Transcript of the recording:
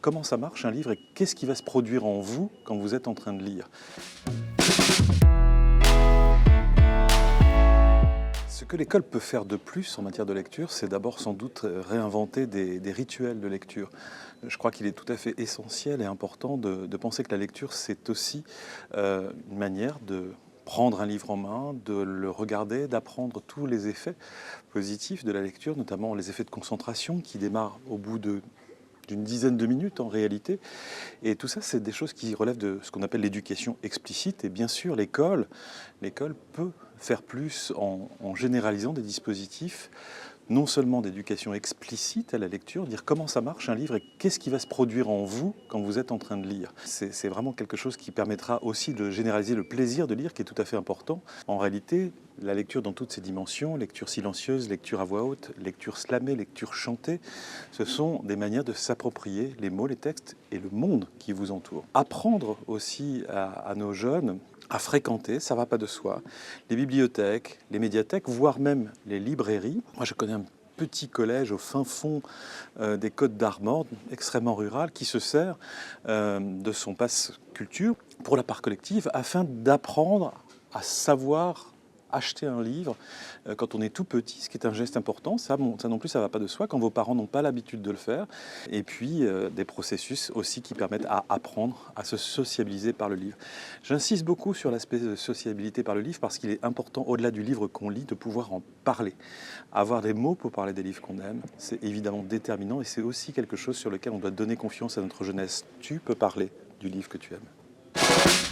comment ça marche un livre et qu'est-ce qui va se produire en vous quand vous êtes en train de lire. Ce que l'école peut faire de plus en matière de lecture, c'est d'abord sans doute réinventer des rituels de lecture. Je crois qu'il est tout à fait essentiel et important de penser que la lecture, c'est aussi une manière de prendre un livre en main, de le regarder, d'apprendre tous les effets positifs de la lecture, notamment les effets de concentration qui démarrent au bout d'une dizaine de minutes en réalité. Et tout ça, c'est des choses qui relèvent de ce qu'on appelle l'éducation explicite. Et bien sûr, l'école peut faire plus en généralisant des dispositifs non seulement d'éducation explicite à la lecture, dire comment ça marche un livre et qu'est-ce qui va se produire en vous quand vous êtes en train de lire. C'est vraiment quelque chose qui permettra aussi de généraliser le plaisir de lire, qui est tout à fait important. En réalité, la lecture dans toutes ses dimensions, lecture silencieuse, lecture à voix haute, lecture slamée, lecture chantée, ce sont des manières de s'approprier les mots, les textes et le monde qui vous entoure. Apprendre aussi à nos jeunes à fréquenter, ça ne va pas de soi, les bibliothèques, les médiathèques, voire même les librairies. Moi, je connais un petit collège au fin fond des Côtes d'Armor, extrêmement rural, qui se sert de son pass culture pour la part collective afin d'apprendre à savoir acheter un livre quand on est tout petit, ce qui est un geste important, ça non plus ça va pas de soi quand vos parents n'ont pas l'habitude de le faire, et puis des processus aussi qui permettent à apprendre à se sociabiliser par le livre. J'insiste beaucoup sur l'aspect de sociabilité par le livre parce qu'il est important, au-delà du livre qu'on lit, de pouvoir en parler. Avoir des mots pour parler des livres qu'on aime, c'est évidemment déterminant et c'est aussi quelque chose sur lequel on doit donner confiance à notre jeunesse. Tu peux parler du livre que tu aimes.